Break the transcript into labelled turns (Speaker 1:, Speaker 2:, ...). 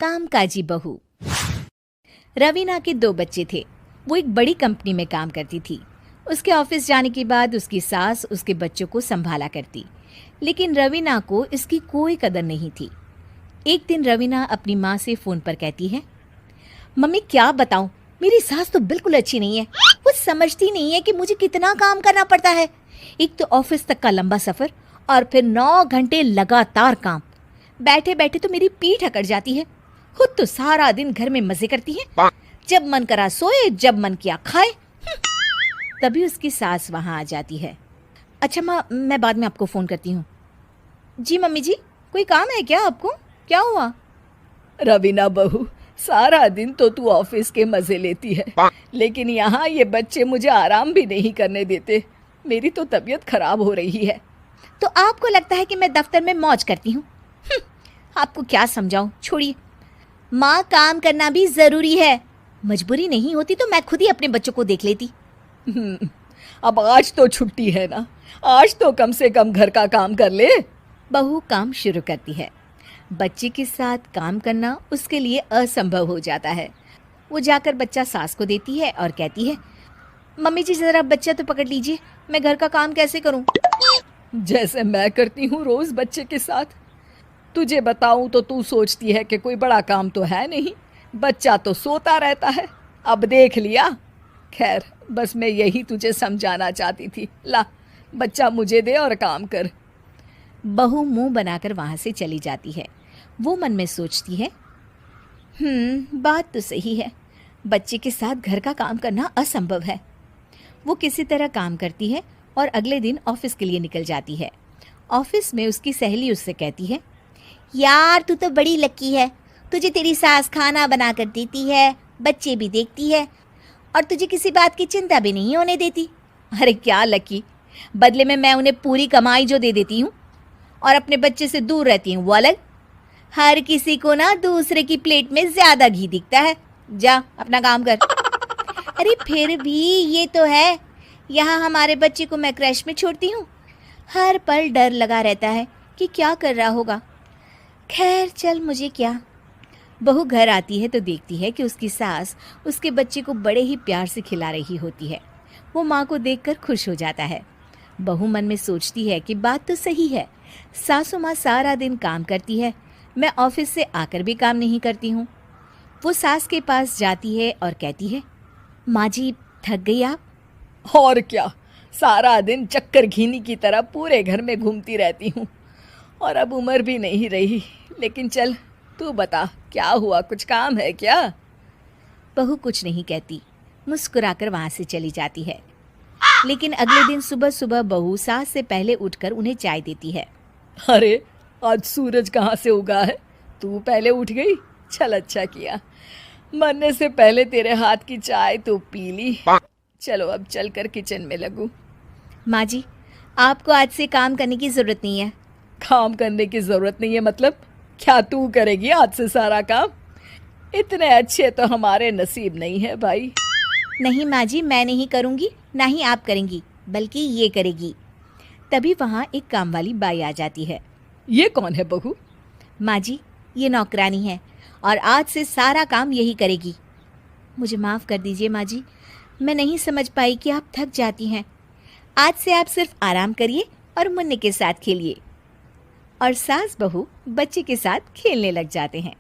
Speaker 1: कामकाजी बहू। रवीना के 2 बच्चे थे। वो एक बड़ी कंपनी में काम करती थी। उसके ऑफिस जाने के बाद उसकी सास उसके बच्चों को संभाला करती, लेकिन रवीना को इसकी कोई कदर नहीं थी। एक दिन रवीना अपनी माँ से फ़ोन पर कहती है, मम्मी क्या बताऊं, मेरी सास तो बिल्कुल अच्छी नहीं है। वो समझती नहीं है कि मुझे कितना काम करना पड़ता है। एक तो ऑफिस तक का लंबा सफ़र और फिर 9 घंटे लगातार काम। बैठे बैठे तो मेरी पीठ अकड़ जाती है। खुद तो सारा दिन घर में मजे करती है, जब मन करा सोए, जब मन किया खाए। तभी उसकी सास वहाँ आ जाती है। अच्छा माँ, मैं बाद में आपको फ़ोन करती हूँ। जी मम्मी जी, कोई काम है क्या आपको? क्या हुआ?
Speaker 2: रवीना बहू, सारा दिन तो तू ऑफिस के मजे लेती है, लेकिन यहाँ ये बच्चे मुझे आराम भी नहीं करने देते। मेरी तो तबीयत खराब हो रही है।
Speaker 1: तो आपको लगता है कि मैं दफ्तर में मौज करती हूँ? आपको क्या समझाऊं, छोड़िए। माँ, काम करना भी ज़रूरी है। मजबूरी नहीं होती तो मैं खुद ही अपने बच्चों को देख लेती।
Speaker 2: अब आज तो छुट्टी है ना, आज तो कम से कम घर का काम कर ले।
Speaker 1: बहू काम शुरू करती है। बच्चे के साथ काम करना उसके लिए असंभव हो जाता है। वो जाकर बच्चा सास को देती है और कहती है, मम्मी जी ज़रा बच्चा तो पकड़ लीजिए, मैं घर का काम कैसे करूं?
Speaker 2: जैसे मैं करती हूँ रोज बच्चे के साथ। तुझे बताऊं तो तू सोचती है कि कोई बड़ा काम तो है नहीं, बच्चा तो सोता रहता है। अब देख लिया। खैर, बस मैं यही तुझे समझाना चाहती थी। ला, बच्चा मुझे दे और काम कर।
Speaker 1: बहू मुंह बनाकर वहां से चली जाती है। वो मन में सोचती है, बात तो सही है, बच्चे के साथ घर का काम करना असंभव है। वो किसी तरह काम करती है और अगले दिन ऑफिस के लिए निकल जाती है। ऑफिस में उसकी सहेली उससे कहती है, यार तू तो बड़ी लकी है, तुझे तेरी सास खाना बना कर देती है, बच्चे भी देखती है और तुझे किसी बात की चिंता भी नहीं होने देती। अरे क्या लकी, बदले में मैं उन्हें पूरी कमाई जो दे देती हूँ और अपने बच्चे से दूर रहती हूँ वो अलग। हर किसी को ना दूसरे की प्लेट में ज़्यादा घी दिखता है। जा अपना काम कर। अरे फिर भी ये तो है, यहाँ हमारे बच्चे को मैं क्रैश में छोड़ती हूँ, हर पल डर लगा रहता है कि क्या कर रहा होगा। खैर चल, मुझे क्या। बहू घर आती है तो देखती है कि उसकी सास उसके बच्चे को बड़े ही प्यार से खिला रही होती है। वो माँ को देखकर खुश हो जाता है। बहू मन में सोचती है कि बात तो सही है, सासू माँ सारा दिन काम करती है, मैं ऑफिस से आकर भी काम नहीं करती हूँ। वो सास के पास जाती है और कहती है, माँ जी थक गई आप?
Speaker 2: और क्या, सारा दिन चक्कर घीनी की तरह पूरे घर में घूमती रहती हूँ और अब उम्र भी नहीं रही। लेकिन चल, तू बता क्या हुआ, कुछ काम है क्या?
Speaker 1: बहू कुछ नहीं कहती, मुस्कुराकर वहाँ से चली जाती है। लेकिन अगले दिन सुबह सुबह बहू सास से पहले उठकर उन्हें चाय देती है।
Speaker 2: अरे आज सूरज कहाँ से उगा है, तू पहले उठ गई। चल, अच्छा किया, मरने से पहले तेरे हाथ की चाय तो पी ली। चलो अब चलकर किचन में लगूं।
Speaker 1: माँ जी, आपको आज से काम करने की ज़रूरत नहीं है।
Speaker 2: काम करने की ज़रूरत नहीं है मतलब? क्या तू करेगी आज से सारा काम? इतने अच्छे तो हमारे नसीब नहीं है भाई।
Speaker 1: नहीं माँ जी, मैं नहीं करूँगी, ना ही आप करेंगी, बल्कि ये करेगी। तभी वहाँ एक काम वाली बाई आ जाती है।
Speaker 2: ये कौन है बहू?
Speaker 1: माँ जी, ये नौकरानी है और आज से सारा काम यही करेगी। मुझे माफ़ कर दीजिए माँ जी, मैं नहीं समझ पाई कि आप थक जाती हैं। आज से आप सिर्फ आराम करिए और मुन्ने के साथ खेलिए। और सास बहू बच्चे के साथ खेलने लग जाते हैं।